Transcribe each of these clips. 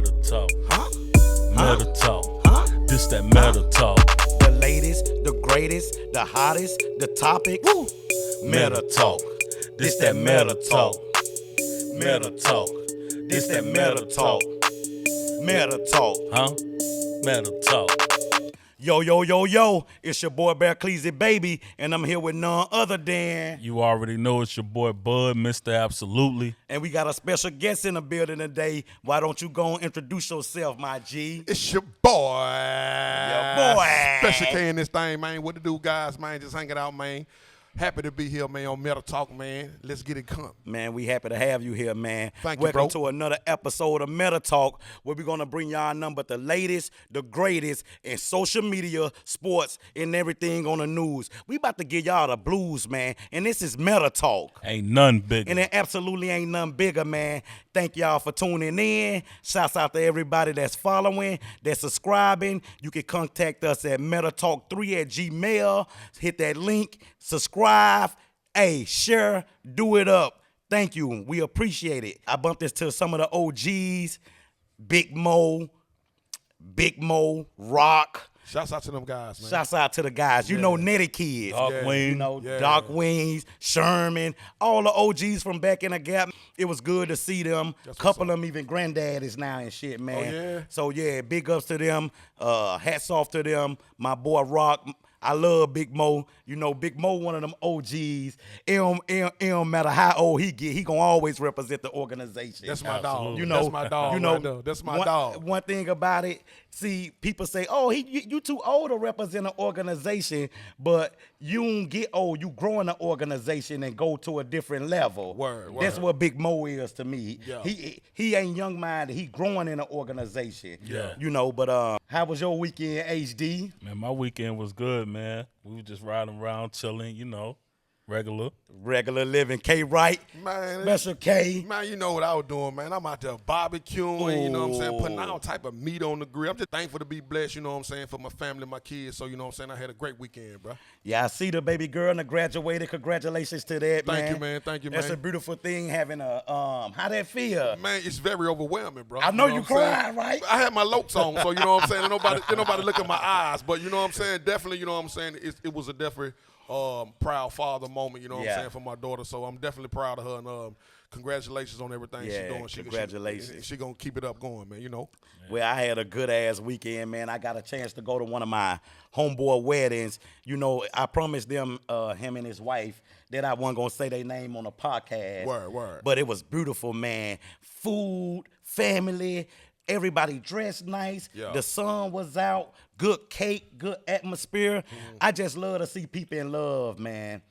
Meta talk. Huh? Meta talk. Huh? This that meta talk. The latest, the greatest, the hottest, the topic. Woo. Meta talk. This that meta talk. Meta talk. This that meta talk. Meta talk. Huh? Meta talk. Yo, yo, yo, yo. It's your boy Bear Cleasy, baby, and I'm here with none other than. You already know it's your boy Bud, Mr. Absolutely. And we got a special guest in the building today. Why don't you go and introduce yourself, my G? It's your boy. Your boy. Special K in this thing, man. What to do, guys, man? Just hanging out, man. Happy to be here, man, on Meta Talk, man. Let's get it come. Man, we happy to have you here, man. Thank you, Welcome bro. to another episode of Meta Talk, where we're going to bring y'all nothing but the latest, the greatest in social media, sports, and everything on the news. We about to give y'all the blues, man, and this is Meta Talk. Ain't none bigger. And there absolutely ain't nothing bigger, man. Thank y'all for tuning in. Shouts out to everybody that's following, that's subscribing. You can contact us at metatalk3@gmail. Hit that link, subscribe. Hey, share, do it up. Thank you. We appreciate it. I bumped this to some of the OGs, Big Mo, Rock. Shouts out to them guys, man. Shouts out to the guys. You know, Netty Kids. Dark Yeah. Wing. You know, Yeah. Doc Wings, Sherman, all the OGs from back in the gap. It was good to see them. That's Couple of what's them even granddad is now and shit, man. yeah? So yeah, big ups to them. Hats off to them. My boy Rock. I love Big Mo. You know, Big Mo, one of them OGs. It don't matter how old he get, he gonna always represent the organization. That's my dog. Absolutely. You know, That's my dog. You know, right there. That's my one, dog. One thing about it, see, people say, "Oh, you too old to represent an organization," but you don't get old. You grow in an organization and go to a different level. Word, That's word. what Big Mo is to me. Yeah. He ain't young minded. He growing in an organization. Yeah. You know, but how was your weekend, HD? Man, my weekend was good, man. We were just riding around, chilling, you know, regular. Regular living. K Wright. Man, Special K. Man, you know what I was doing, man. I'm out there barbecuing, you know what I'm saying, putting Ooh. all type of meat on the grill. I'm just thankful to be blessed, you know what I'm saying, for my family, my kids. So, you know what I'm saying, I had a great weekend, bro. Yeah, I see the baby girl and the graduated. Congratulations to that, man. Thank you, man. Thank you, That's man. a beautiful thing having a how that feel? Man, it's very overwhelming, bro. I know you what I'm saying? cried, right? I had my lokes on, so you know what I'm saying. Ain't nobody look at my eyes, but you know what I'm saying. Definitely, you know what I'm saying. It was a definitely proud father moment, you know what Yeah. I'm saying, for my daughter. So I'm definitely proud of her, and congratulations on everything she's Yeah, doing. congratulations. She gonna keep it up going, man. You know. Well, I had a good ass weekend, man. I got a chance to go to one of my homeboy weddings. You know, I promised them, him and his wife, that I wasn't gonna say their name on the podcast. Word. But it was beautiful, man. Food, family, everybody dressed nice. Yeah. The sun was out. Good cake, good atmosphere. I just love to see people in love, man.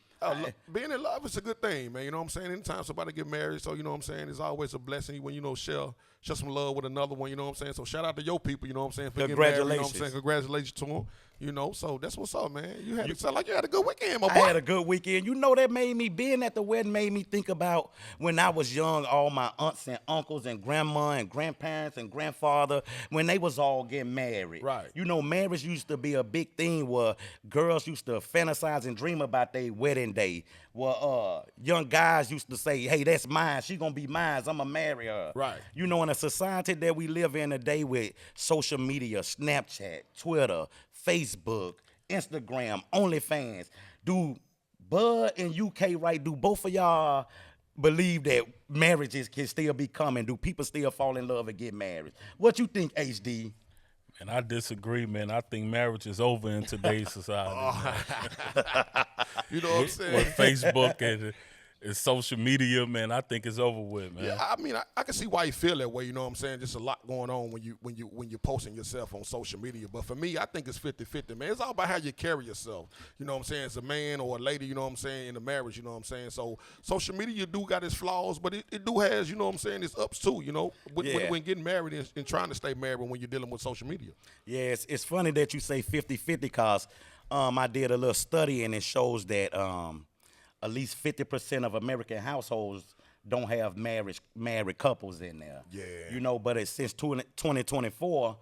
Being in love is a good thing, man. You know what I'm saying? Anytime somebody get married, so you know what I'm saying, it's always a blessing when, you know, share some love with another one, you know what I'm saying? So shout out to your people, you know what I'm saying, for getting married, you know what I'm Congratulations. saying? Congratulations to them, you know. So that's what's up, man. It sound like you had a good weekend, my boy. I had a good weekend. You know, that made me, being at the wedding made me think about when I was young, all my aunts and uncles and grandma and grandparents and grandfather, when they was all getting married. Right. You know, marriage used to be a big thing where girls used to fantasize and dream about their wedding day. Well, young guys used to say, "Hey, that's mine. She gonna be mine. I'm gonna marry her." Right. You know, in a society that we live in today with social media, Snapchat, Twitter, Facebook, Instagram, OnlyFans, do Bud and UK right? Do both of y'all believe that marriages can still be coming? Do people still fall in love and get married? What you think, HD? And I disagree, man. I think marriage is over in today's society. You know what I'm saying? With Facebook and social media, man, I think it's over with, man. Yeah, I mean, I can see why you feel that way. You know what I'm saying? Just a lot going on when you're posting yourself on social media. But for me, I think it's 50-50, man. It's all about how you carry yourself. You know what I'm saying? As a man or a lady, you know what I'm saying, in a marriage, you know what I'm saying? So social media do got its flaws, but it do has, you know what I'm saying, its ups too, you know, Yeah. when getting married and trying to stay married when you're dealing with social media. Yeah, it's funny that you say 50-50 because I did a little study and it shows that at least 50% of American households don't have married couples in there. Yeah. You know, but since 2024,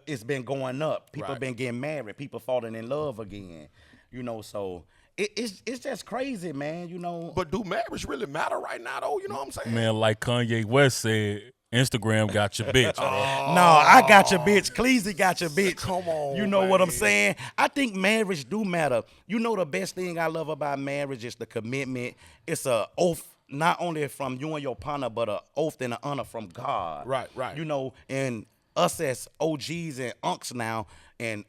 it's been going up. People Right. been getting married. People falling in love again. You know, so it's just crazy, man. You know. But do marriage really matter right now, though? You know what I'm saying? Man, like Kanye West said, Instagram got your bitch, bro. No, I got your bitch. Cleasy got your bitch. Come on, You know what I'm man. saying? I think marriage do matter. You know the best thing I love about marriage is the commitment. It's a oath, not only from you and your partner, but an oath and an honor from God. Right. You know, and us as OGs and unks now, and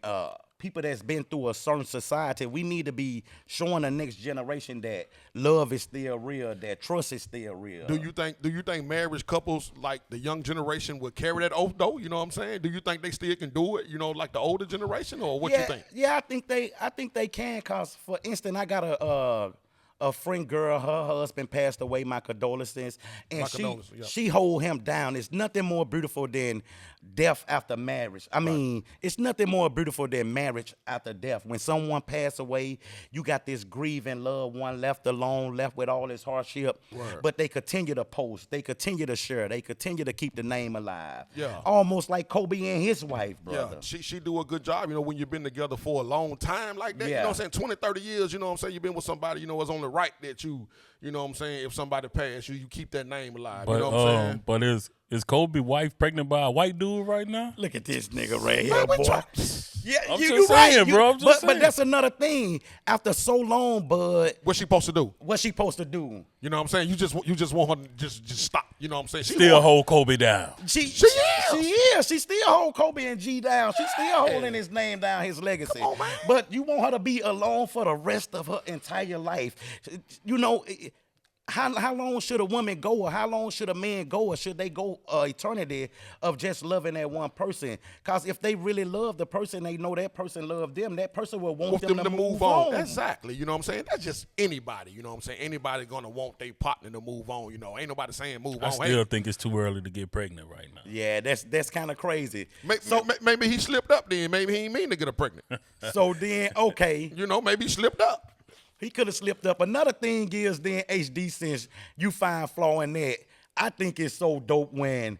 people that's been through a certain society, we need to be showing the next generation that love is still real, that trust is still real. Do you think marriage couples like the young generation would carry that oath though? You know what I'm saying? Do you think they still can do it? You know, like the older generation, or what you think? Yeah, I think they can. Cause for instance, I got a friend girl. Her husband passed away. My condolences. And My condolences, yeah. she hold him down. It's nothing more beautiful than death after marriage. I mean, it's nothing more beautiful than marriage after death. When someone passed away, you got this grieving loved one left alone, left with all this hardship. Word. But they continue to post. They continue to share. They continue to keep the name alive. Yeah. Almost like Kobe and his wife, brother. Yeah, she do a good job, you know, when you've been together for a long time like that. You know Yeah. what I'm saying? 20, 30 years, you know what I'm saying? You've been with somebody, you know, it's only right that you know what I'm saying, if somebody passed you, you keep that name alive. But you know what I'm saying? but is Kobe wife pregnant by a white dude right now? Look at this nigga right here, Man, we boy. try- Yeah, I'm you just right. saying, bro. I'm just but saying. that's another thing. After so long, bud, What she supposed to do? what's she supposed to do? You know what I'm saying? You just want her to just stop. You know what I'm saying? She Still want- hold Kobe down. She is. She is. She still hold Kobe and G down. She still holding his name down, his legacy. Come on, man. But you want her to be alone for the rest of her entire life. You know, how long should a woman go, or how long should a man go, or should they go eternity of just loving that one person? Because if they really love the person, they know that person loved them, that person will want them to move on. Exactly. You know what I'm saying? That's just anybody. You know what I'm saying? Anybody gonna want their partner to move on. You know, ain't nobody saying move I on. still think it's too early to get pregnant right now. Yeah, that's kind of crazy. Maybe he slipped up then. Maybe he ain't mean to get her pregnant. So then, okay, You know, maybe he slipped up. he could have slipped up. Another thing is then, HD, since you find flaw in that, I think it's so dope when,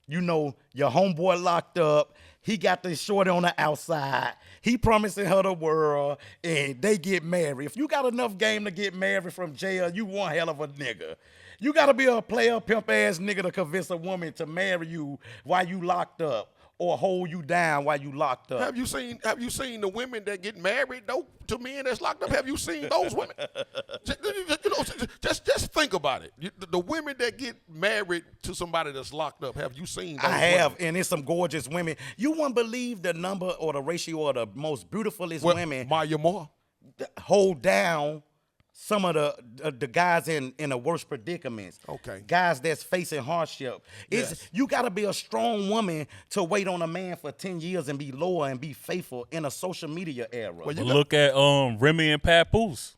you know, your homeboy locked up, he got this shorty on the outside, he promising her the world, and they get married. If you got enough game to get married from jail, you one hell of a nigga. You got to be a player, pimp-ass nigga to convince a woman to marry you while you locked up, or hold you down while you locked up. Have you seen the women that get married though to men that's locked up? Have you seen those women? just think about it. The women that get married to somebody that's locked up. Have you seen those I have, women? and it's some gorgeous women. You wouldn't believe the number or the ratio of the most beautifulest Well, women Maya Moore. hold down some of the guys in the worst predicaments. Okay. Guys that's facing hardship. Yes. You got to be a strong woman to wait on a man for 10 years and be loyal and be faithful in a social media era. Well, you Look at Remy and Papoose.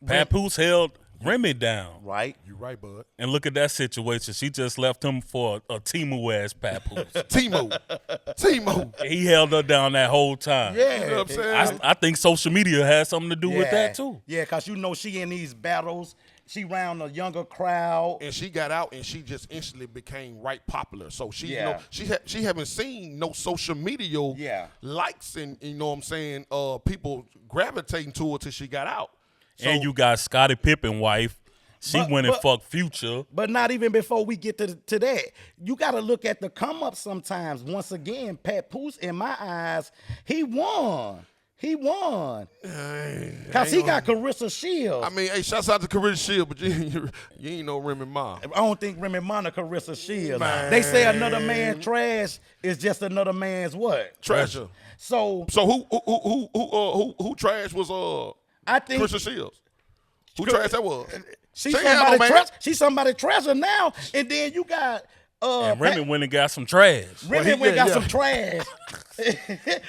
Papoose held Remy down. Right? You right, bud. And look at that situation. She just left him for a Timu-ass Papoose. Timo. He held her down that whole time. Yeah. You know what I'm saying? I think social media has something to do with that too. Yeah, because you know she in these battles. She round a younger crowd. And she got out and she just instantly became right popular. So she, you Yeah. know, she haven't seen no social media Yeah. likes and, you know what I'm saying, people gravitating to her till she got out. So, And you got Scottie Pippen wife. She went and but- fucked Future. But not even before we get to that. You got to look at the come up sometimes. Once again, Papoose, in my eyes, he won. He won. Because he got Carissa Shields. I mean, hey, shouts out to Carissa Shield, but you ain't no Remy Ma. I don't think Remy Ma Carissa Shields. Man. They say another man trash is just another man's what? Treasure. So So who trash was I think Carissa Shields? Who trash that was? she's She ain't had no man. she's somebody treasure now. And then you got And Remy went and got some trash. Remy Well, he- went got yeah. some trash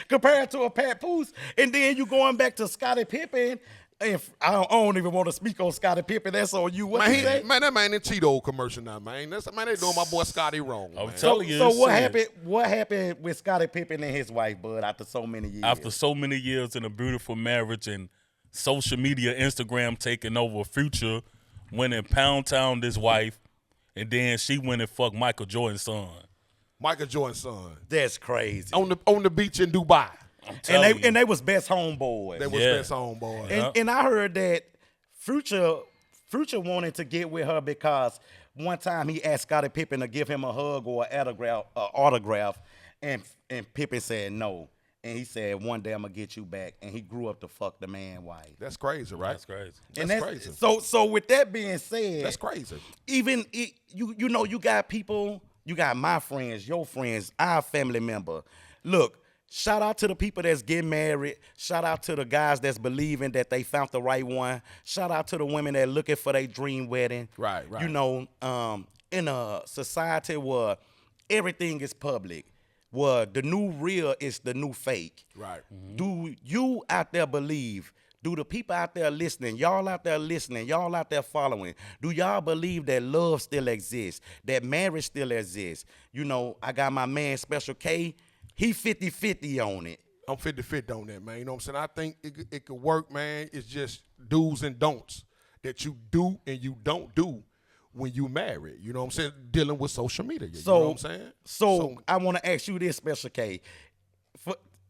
compared to a Papoose. And then you going back to Scottie Pippen. And I don't even want to speak on Scottie Pippen. That's on you. What you say? Man, that man in Cheeto commercial now, man. Man, they doing my boy Scotty wrong. I'm Man. telling you. So it's what sad. happened? What happened with Scottie Pippen and his wife, Bud, after so many years? After so many years in a beautiful marriage and social media, Instagram taking over, Future went and pound town his wife, and then she went and fucked Michael Jordan's son. Michael Jordan's son That's crazy. on the beach in Dubai. And they was best homeboys. That was Yeah. best homeboy. And I heard that Future wanted to get with her because one time he asked Scottie Pippen to give him a hug or an autograph, and Pippen said no. And he said, one day I'm going to get you back. And he grew up to fuck the man wife. That's crazy, right? That's crazy. That's crazy. So with that being said. That's crazy. Even, you know, you got people, you got my friends, your friends, our family member. Look, shout out to the people that's getting married. Shout out to the guys that's believing that they found the right one. Shout out to the women that looking for their dream wedding. Right. You know, in a society where everything is public, where the new real is the new fake. Right. Do you out there believe? Do the people out there listening, y'all out there listening, y'all out there following, do y'all believe that love still exists, that marriage still exists? You know, I got my man Special K, he 50-50 on it. I'm 50-50 on that, man. You know what I'm saying? I think it could work, man. It's just do's and don'ts that you do and you don't do when you married. You know what I'm saying? Dealing with social media. You know what I'm saying? So I want to ask you this, Special K.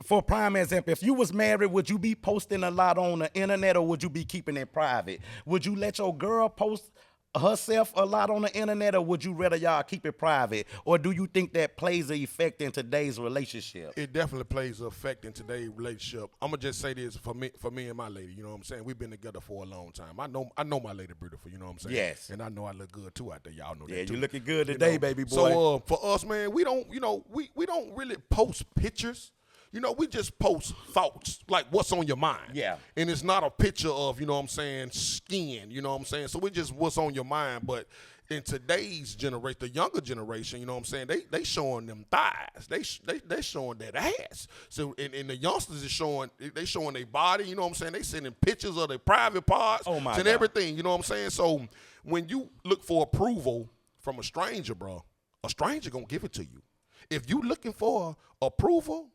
For prime example, if you was married, would you be posting a lot on the internet or would you be keeping it private? Would you let your girl post herself a lot on the internet or would you rather y'all keep it private? Or do you think that plays an effect in today's relationship? It definitely plays an effect in today's relationship. I'm gonna just say this for me and my lady. You know what I'm saying? We've been together for a long time. I know my lady beautiful. You know what I'm saying? Yes. And I know I look good too out there. Y'all know that. Yeah, too. you looking good today, know? baby boy. So for us, man, we don't, you know, we don't really post pictures. You know, we just post thoughts, like what's on your mind. Yeah. And it's not a picture of, you know what I'm saying, skin, you know what I'm saying? So we just what's on your mind. But in today's generation, the younger generation, you know what I'm saying, they showing them thighs. They showing that ass. So and the youngsters is showing their body, you know what I'm saying? They sending pictures of their private parts Oh my and God. everything, you know what I'm saying? So when you look for approval from a stranger, bro, a stranger gonna give it to you. If you looking for approval,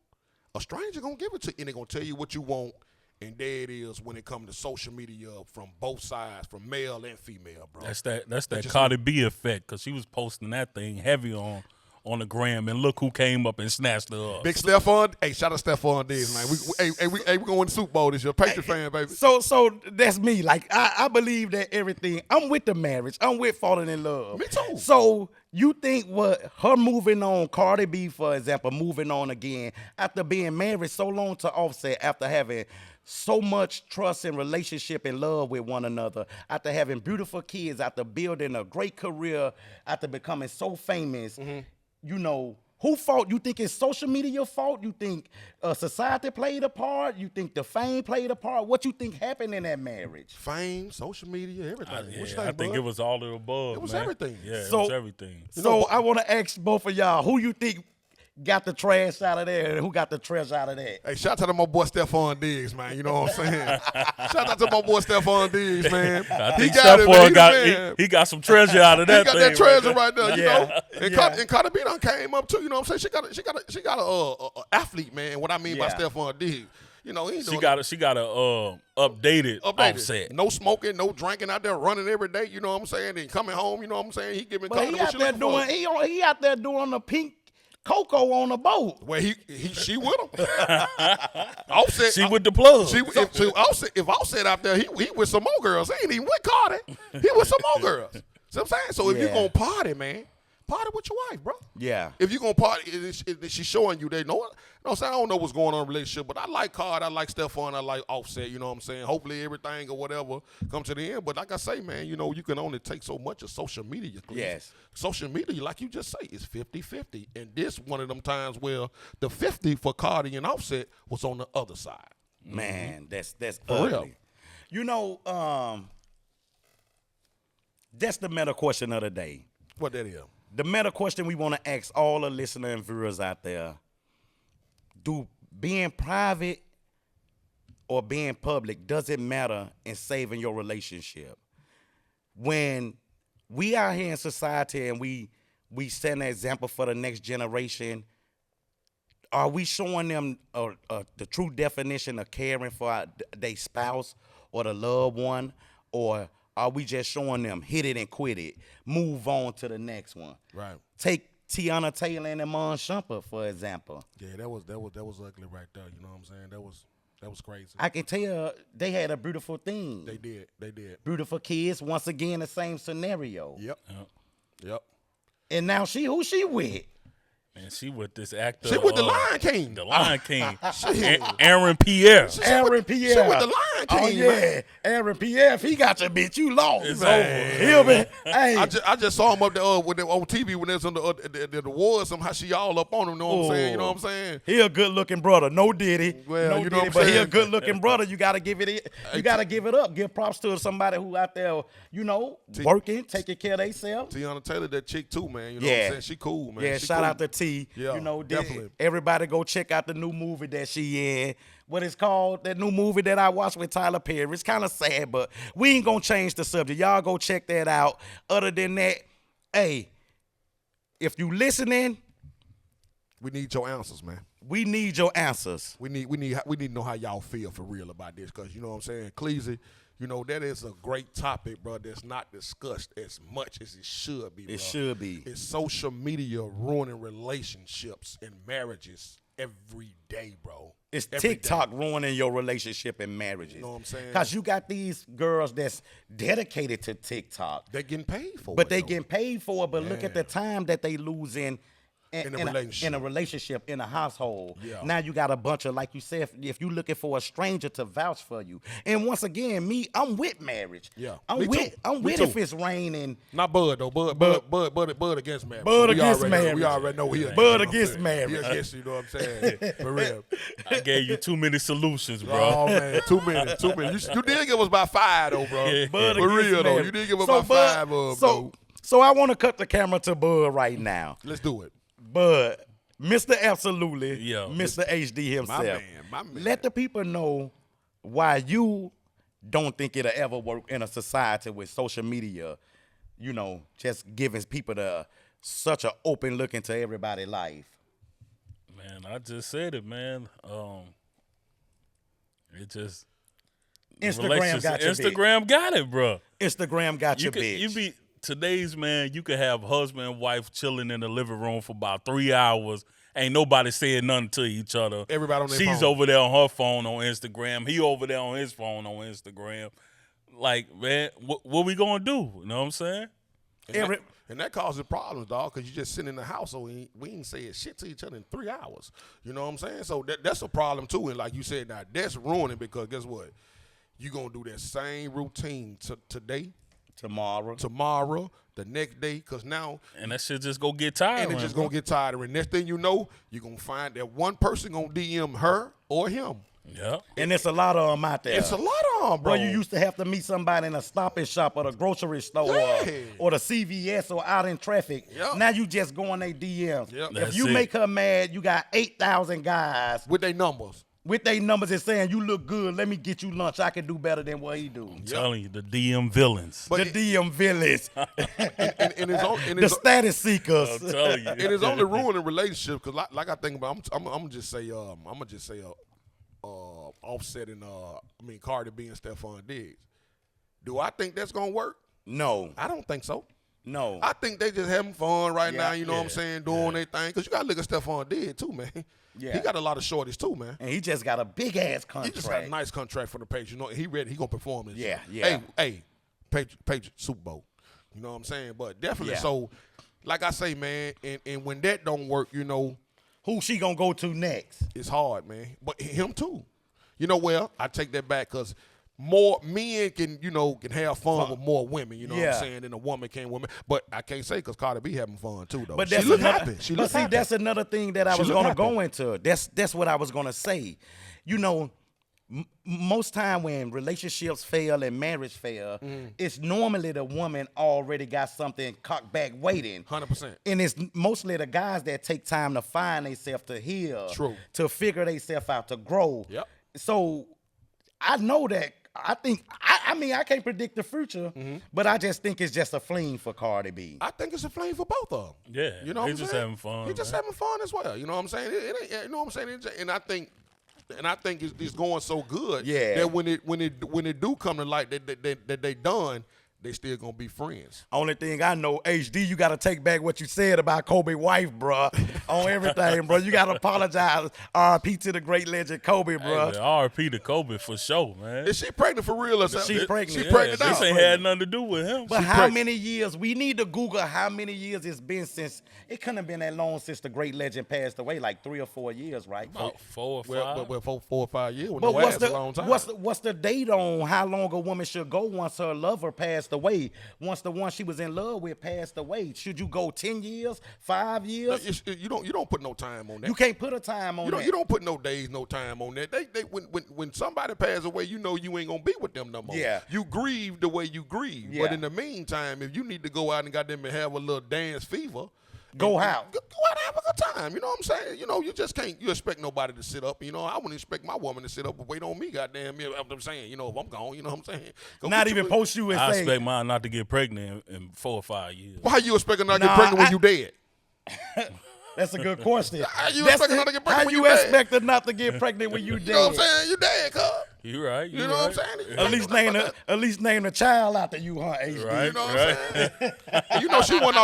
a stranger gonna give it to you, and they gonna tell you what you want, and there it is when it comes to social media from both sides, from male and female, bro. That's that Cardi B effect, because she was posting that thing heavy on the gram, and look who came up and snatched her up. Big Stephon, hey, shout out Stephon Diggs, man. We going to Super Bowl this year. Patriot fan, baby. So that's me. Like I believe that everything. I'm with the marriage. I'm with falling in love. Me too. So you think what her moving on, Cardi B, for example, moving on again after being married so long to Offset, after having so much trust and relationship and love with one another, after having beautiful kids, after building a great career, after becoming so famous, you know, who fault? You think it's social media fault? You think society played a part? You think the fame played a part? What you think happened in that marriage? Fame, social media, everything. What you I think bud? it was all of the above. It was man. everything. Yeah, So- it was everything. So I want to ask both of y'all, who you think got the trash out of there and who got the trash out of that? Hey, shout out to my boy Stephon Diggs, man. You know what I'm saying? Shout out to my boy Stephon Diggs, man. I He think got it, man. Stephon he got some treasure out of that He got thing. that treasure right there, you Yeah. know. And, Yeah. and Cardi B done came up too, you know what I'm saying? She got a athlete, man. What I mean by Yeah. Stephon Diggs, you know, he ain't She doing got a updated offset. No smoking, no drinking, out there running every day, you know what I'm saying? And coming home, you know what I'm saying? He giving But Cardi he what out she there looking for. doing he out there doing the pink cocoa on the boat. Well, she with him. Offset. She with the plug. If Offset out there, he with some more girls. He ain't even with Cardi. He with some more girls. See what I'm saying? So if you Yeah. gonna party, man, party with your wife, bro. Yeah. If you gonna party, she's showing you they know what. You know what I'm saying? I don't know what's going on in the relationship, but I like Cardi, I like Stephon, I like Offset, you know what I'm saying? Hopefully everything or whatever come to the end. But like I say, man, you know, you can only take so much of social media. Chris. Yes. Social media, like you just say, is 50-50. And this one of them times where the 50 for Cardi and Offset was on the other side. Man, that's For ugly. real. You know, that's the meta question of the day. What that is? The meta question we want to ask all the listener and viewers out there: do being private or being public, does it matter in saving your relationship? When we out here in society and we set an example for the next generation, are we showing them the true definition of caring for their spouse or the loved one, or are we just showing them hit it and quit it, move on to the next one? Right. Take Tiana Taylor and Iman Shumpert, for example. Yeah, that was ugly right there. You know what I'm saying? That was crazy. I can tell they had a beautiful thing. They did. Beautiful kids. Once again, the same scenario. Yep. Yep. And now who she with? And she with this actor. She with the Lion King. The Lion King. Shit. Aaron Pierre. Aaron Pierre. She with the Lion King, Oh yeah, man. Aaron Pierre. If he got your bitch, you lost. It's man. over. He'll be. Hey, I just saw him up there on TV when they was on the awards. Somehow she all up on him. Know what I'm saying? You know what I'm saying? he a good looking brother. No Diddy. Well, no you know Diddy, what I'm but he a saying? good looking brother. You gotta give it. You gotta give it up. Give props to somebody who out there, working, taking care of themselves. Tiana Taylor, that chick too, man. You know what Yeah. I'm saying? She cool, man. Yeah, She shout cool. out to T. Yeah, definitely. Everybody go check out the new movie that she in. What it's called? That new movie that I watched with Tyler Perry. It's kind of sad, but we ain't gonna change the subject. Y'all go check that out. Other than that, hey, if you listening, We need your answers, man. we need your answers. We need to know how y'all feel for real about this, because you know what I'm saying, Cleasy. You know, that is a great topic, bro, that's not discussed as much as it should be, bro. It should be. It's social media ruining relationships and marriages every day, bro. It's Every day. TikTok ruining your relationship and marriages. You know what I'm saying? Because you got these girls that's dedicated to TikTok. They're getting paid for it. But they though. getting paid for it, but look at the time that they lose in In a relationship. in a relationship, in a household. Yeah. Now you got a bunch of, like you said, if you looking for a stranger to vouch for you. And once again, I'm with marriage. Yeah. I'm Me with too. I'm Me with too. if it's raining. Not Bud though. Bud against marriage. Bud We against already marriage. Know, we already know he Bud against, against you know what I'm saying? marriage. He against, you know what I'm saying? For real. I gave you too many solutions, bro. Oh man, 2 minutes. You did give us about 5 though, bro. Yeah. Bud For against real though, marriage. you did give us So about Bud- 5 of them. so, so I want to cut the camera to Bud right now. Let's do it. Bud, Mr. Absolutely, Yeah. Mr. HD himself. my man. Let the people know why you don't think it'll ever work in a society with social media, just giving people such an open look into everybody's life. Man, I just said it, man. It just Instagram got your bitch. Instagram got it, bro. Instagram got You your could, bitch. you be today's man. You could have husband and wife chilling in the living room for about 3 hours. Ain't nobody saying nothing to each other. Everybody on their She's phone. over there on her phone on Instagram. He over there on his phone on Instagram. Like, man, what we gonna do? You know what I'm saying? And that causes problems, dog, because you just sitting in the house, so we ain't saying shit to each other in 3 hours. You know what I'm saying? So that's a problem, too. And like you said, now, that's ruining, because guess what? You going to do that same routine today, tomorrow, the next day, because now And that shit just go get tired. and it's just going to get tired. And next thing you know, you're going to find that one person going to DM her or him. Yeah. And it's a lot of them out there. It's a lot of them, bro. Bro, you used to have to meet somebody in a Stop and Shop or the grocery store Yeah. or the CVS or out in traffic. Yep. Now you just go on their DMs. Yep. If That's you it. make her mad, you got 8,000 guys with their numbers. with their numbers and saying, you look good, let me get you lunch. I can do better than what he do. I'm telling you, the DM villains. But The DM villains, and the status seekers. I'm telling you. It is only ruining relationships, because like I think about, I'm gonna just say Offset and Cardi B and Stephon Diggs. Do I think that's gonna work? No, I don't think so. no. I think they just having fun right Yeah, now. You know what I'm saying, doing their thing. Because you gotta look at Stephon Diggs too, man. Yeah. He got a lot of shorties too, man. And he just got a big ass He just got a contract. nice contract for the Patriots. You know, he ready. He gonna perform this. Yeah, year. yeah. Hey, Patriots Super Bowl. You know what I'm saying? But definitely. Yeah. So, like I say, man, and when that don't work, Who she gonna go to next? it's hard, man. But him too. Well, I take that back, because more men can have fun with more women. You know what Yeah. I'm saying? Than a woman can women. But I can't say, because Cardi B having fun too, though. But she that's look another, happy. She but look see, happy. that's another thing that I She was look gonna happy. go into. That's what I was gonna say. Most time when relationships fail and marriage fail, it's normally the woman already got something cocked back waiting. 100%. And it's mostly the guys that take time to find themselves, to heal, True. to figure themselves out, to grow. Yep. So I know that. I think I can't predict the future, but I just think it's just a fling for Cardi B. I think it's a flame for both of them. Yeah, You know they what I'm just saying? having fun, He just man. having fun as well. You know what I'm saying? You know what I'm saying? And I think it's going so good Yeah. that when it do come to light that they done, they still gonna be friends. Only thing I know, HD, you got to take back what you said about Kobe wife, bruh. On everything, bro. You got to apologize. RP to the great legend Kobe, bruh. Hey, RP to Kobe for sure, man. Is she pregnant for real or something? She pregnant. She pregnant This now. ain't had nothing to do with him. But how many years? We need to Google how many years it's been since. It couldn't have been that long since the great legend passed away, like 3 or 4 years, right? About 4 or 5. Well, 4 or 5 years. But What's a long time? what's the date on how long a woman should go once her lover passed away? Once the one she was in love with passed away, should you go 10 years, 5 years? You don't put no time on that. You can't put a time on that. You don't put no days, no time on that. When somebody passes away, you know you ain't gonna be with them no more. Yeah. You grieve the way you grieve. Yeah. But in the meantime, if you need to go out and goddamn have a little dance fever, Go out. Go out and have a good time. You know what I'm saying? You know, you just can't. You expect nobody to sit up. You know, I wouldn't expect my woman to sit up and wait on me. Goddamn, you know what I'm saying? You know, if I'm gone, you know what I'm saying? Go Not get even you post you and I say, expect mine not to get pregnant in 4 or 5 years. Why you expecting not to Nah, get pregnant when you dead? that's a good question. How you That's expecting not to get pregnant how when you you dead? expect her not to get pregnant when you dead? You know what I'm saying? You dead, cuz. You right. You know what I'm saying? At least name the child after you, huh? HD. Right. You know what I'm saying? And you know, she wasn't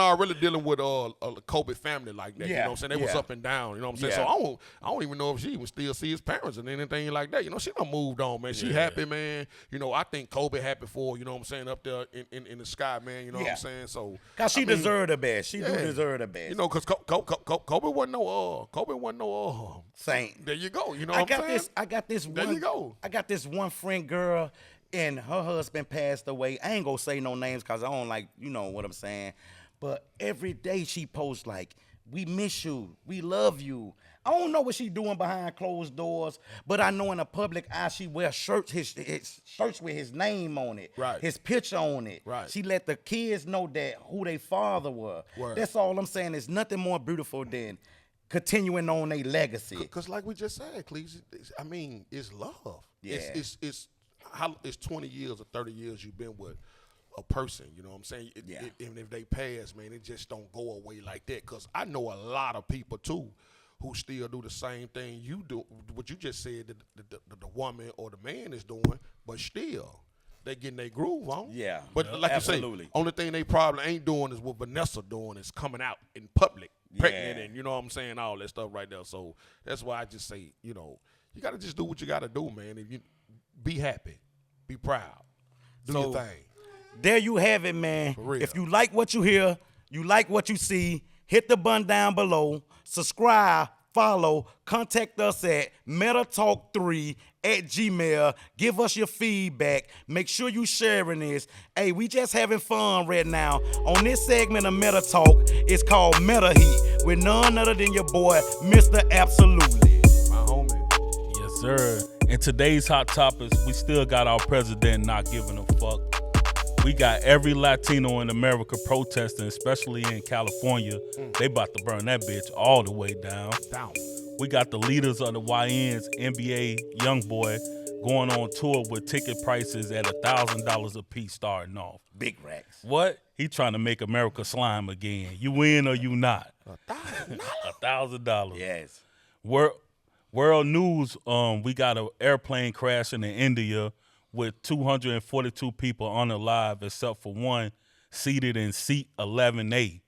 already dealing with a Kobe family like that. You know what I'm saying? They was Yeah. up and down. You know what I'm saying? Yeah. So I don't even know if she even still see his parents and anything like that. You know, she done moved on, man. She happy, man. You know, I think Kobe happy for, you know what I'm saying, up there in the sky, man. You know what Yeah. I'm saying? So Cause she I mean, deserved the best. She do yeah. deserve the best. You know, cause Kobe wasn't no Saint. there you go. You know I what I'm got saying? this. I got this There one. you go. I got this one friend girl, and her husband passed away. I ain't gonna say no names because I don't like, you know what I'm saying. But every day she posts like, "We miss you. We love you." I don't know what she doing behind closed doors, but I know in the public eye she wears shirts, his shirts with his name on it, Right. his picture on it. Right. She let the kids know that who their father was. Word. That's all I'm saying. There's nothing more beautiful than continuing on their legacy. Because like we just said, Cleese, I mean, it's love. Yeah. It's 20 years or 30 years you've been with a person, you know what I'm saying? Yeah. Even if they pass, man, it just don't go away like that. Because I know a lot of people, too, who still do the same thing you do, what you just said that the woman or the man is doing, but still, they getting their groove on. Yeah. But like Absolutely. you say, only thing they probably ain't doing is what Vanessa doing is coming out in public, pregnant, Yeah. and you know what I'm saying, all that stuff right there. So that's why I just say, you know, you got to just do what you got to do, man. If you be happy, be proud, do So- your thing. There you have it, man. For real. If you like what you hear, you like what you see, hit the button down below, subscribe, follow, contact us at metatalk3@gmail. Give us your feedback. Make sure you sharing this. Hey, we just having fun right now. On this segment of Meta Talk, it's called Meta Heat with none other than your boy, Mr. Absolutely. My homie. Yes, sir. In today's hot topics, we still got our president not giving a fuck. We got every Latino in America protesting, especially in California. They about to burn that bitch all the way down. Down. We got the leaders of the YNs, NBA Youngboy, going on tour with ticket prices at $1,000 a piece starting off. Big racks. What? He trying to make America slime again. You win or you not. $1,000. Yes. World news, we got an airplane crashing in India with 242 people unalive except for one seated in seat 11A.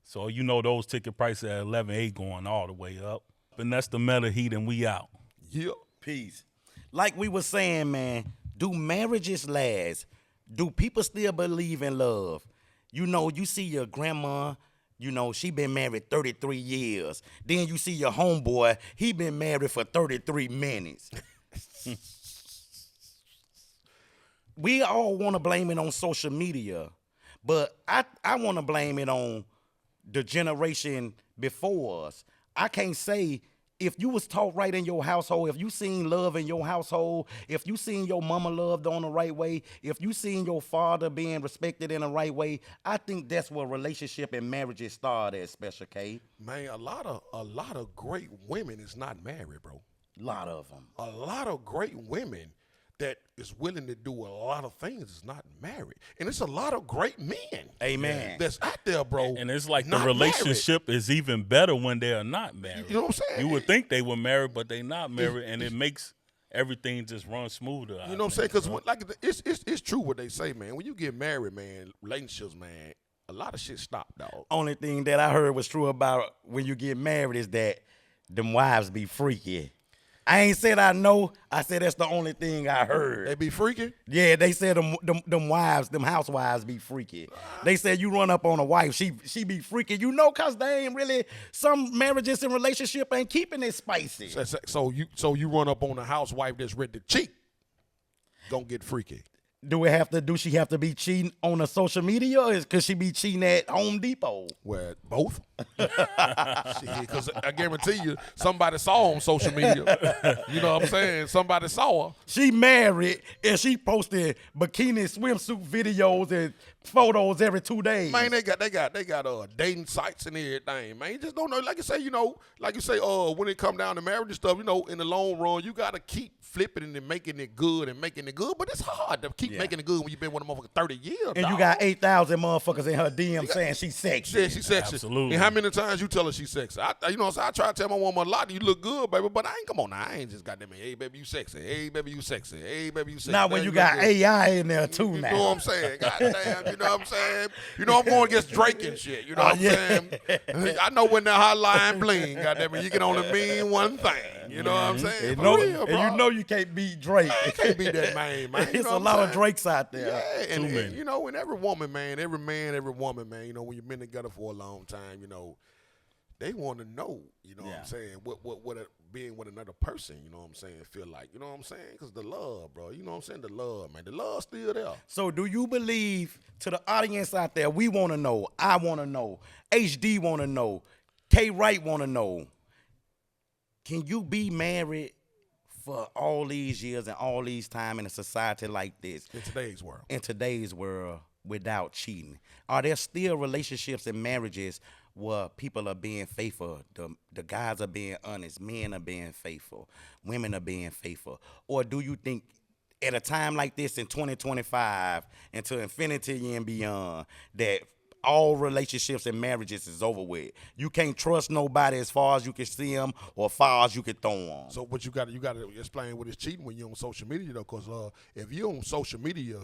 So you know those ticket prices at 11A going all the way up. And that's the Meta Heat, and we out. Yep. Peace. Like we was saying, man, do marriages last? Do people still believe in love? You know, you see your grandma, you know, she been married 33 years. Then you see your homeboy, he been married for 33 minutes. We all want to blame it on social media, but I want to blame it on the generation before us. I can't say if you was taught right in your household, if you seen love in your household, if you seen your mama loved on the right way, if you seen your father being respected in the right way, I think that's where relationship and marriages start at, Special K. Man, a lot of great women is not married, bro. A lot of them. A lot of great women that is willing to do a lot of things is not married. And it's a lot of great men. Amen. That's out there, bro. And it's like the not relationship is even better when they are not married. You know what I'm saying? You would think they were married, but they not married, and it makes everything just runs smoother. You know what I'm saying? Because like it's true what they say, man. When you get married, man, relationships, man, a lot of shit stop, dog. Only thing that I heard was true about when you get married is that them wives be freaky. I ain't said I know. I said that's the only thing I heard. They be freaking. Yeah, they said them wives, them housewives be freaky. They said you run up on a wife, she be freaky. You know, cause they ain't really, some marriages and relationship ain't keeping it spicy. So you run up on a housewife that's ready to cheat, gonna get freaky. Do she have to be cheating on a social media, or could she be cheating at Home Depot? Well, both. Because I guarantee you, somebody saw her on social media. You know what I'm saying? Somebody saw her. She married and she posted bikini swimsuit videos and photos every 2 days. Man, they got dating sites and everything. Man, you just don't know. Like you say, when it come down to marriage and stuff, you know, in the long run, you gotta keep flipping it and making it good. But it's hard to keep making it good when you've been with a motherfucker 30 years. And dog. you got 8,000 motherfuckers in her DM saying she's sexy. Yeah, she's sexy. Absolutely. And how many times you tell her she's sexy? I try to tell my woman a lot. You look good, baby, but come on now. I ain't just goddamn. Hey, baby, you sexy. Hey, baby, you sexy. Hey, baby, you sexy. Now when you got AI in there too now. You know what I'm saying? Goddamn, you know what I'm saying? You know I'm going against Drake and shit. You know what I'm saying? I know when the hotline bling, goddamn it, you can only mean one thing. You know what I'm saying? For real, bro. And you know you can't beat Drake. I can't be that man. You It's know a what lot I'm of saying? Drakes out there. Yeah, and many. you know, and every woman, man, every man, every woman, man, you know, when you've been together for a long time, you know, they want to know, you know what I'm saying, what being with another person, you know what I'm saying, feel like, you know what I'm saying, because the love, bro, you know what I'm saying, the love, man, the love's still there. So do you believe, to the audience out there, we want to know, I want to know, HD want to know, K Wright want to know, can you be married for all these years and all these time in a society like this? In today's world. In today's world, without cheating? Are there still relationships and marriages where people are being faithful? The guys are being honest, men are being faithful, women are being faithful. Or do you think at a time like this in 2025 into infinity and beyond that all relationships and marriages is over with? You can't trust nobody as far as you can see them or as far as you can throw them. So what you got to explain what is cheating when you're on social media, though, because if you're on social media,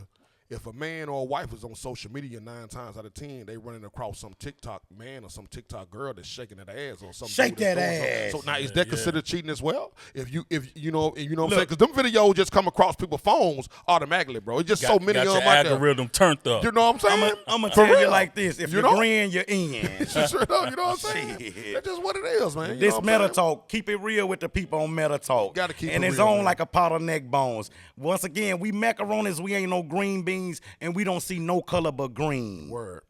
if a man or a wife is on social media 9 times out of 10, they running across some TikTok man or some TikTok girl that's shaking that ass or something. Shake that ass. So now is that considered cheating as well? If you know what I'm saying? Because them videos just come across people's phones automatically, bro. It's just so many got of your them out there. algorithm turned up. You know what I'm saying? I'm going to For tell you real. like this. If You you're know? green, you're in. Straight up, you know what I'm saying? Shit. That's just what it is, man. You This know what I'm Meta saying? Talk, keep it real with the people on Meta Talk. Gotta keep and it it's real, on man. like a pot of neck bones. Once again, we macaronis, we ain't no green beans, and we don't see no color but green. Word.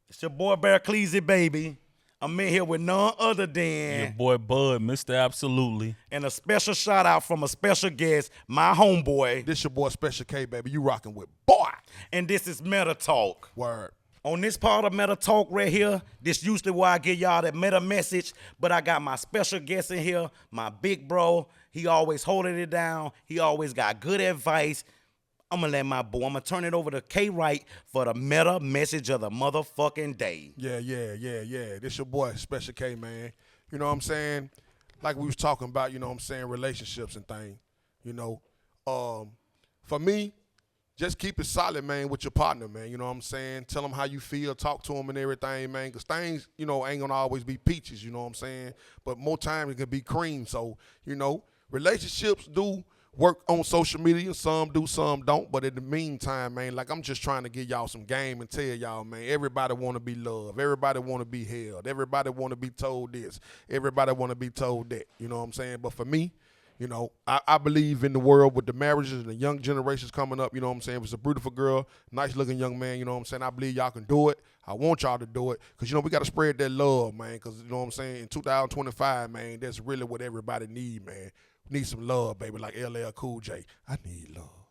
It's your boy Bear Cleasy, baby. I'm in here with none other Your than, boy Bud, Mr. Absolutely. and a special shout out from a special guest, my homeboy, This your boy Special K, baby. You rocking with boy. and this is Meta Talk. Word. On this part of Meta Talk right here, this usually where I give y'all that meta message, but I got my special guest in here, my big bro. He always holding it down. He always got good advice. I'm going to turn it over to K Wright for the meta message of the motherfucking day. Yeah. This your boy Special K, man. You know what I'm saying? Like we was talking about, you know what I'm saying, relationships and things. You know, for me, just keep it solid, man, with your partner, man. You know what I'm saying? Tell them how you feel, talk to them and everything, man, because things, you know, ain't going to always be peaches, you know what I'm saying? But more time it can be cream. So, you know, relationships do work on social media. Some do, some don't. But in the meantime, man, like I'm just trying to give y'all some game and tell y'all, man, everybody want to be loved. Everybody want to be held. Everybody want to be told this. Everybody want to be told that. You know what I'm saying? But for me, you know, I believe in the world with the marriages and the young generations coming up, you know what I'm saying? If it's a beautiful girl, nice-looking young man, you know what I'm saying? I believe y'all can do it. I want y'all to do it because, you know, we got to spread that love, man, because, you know what I'm saying? In 2025, man, that's really what everybody need, man. We need some love, baby, like LL Cool J. I need love.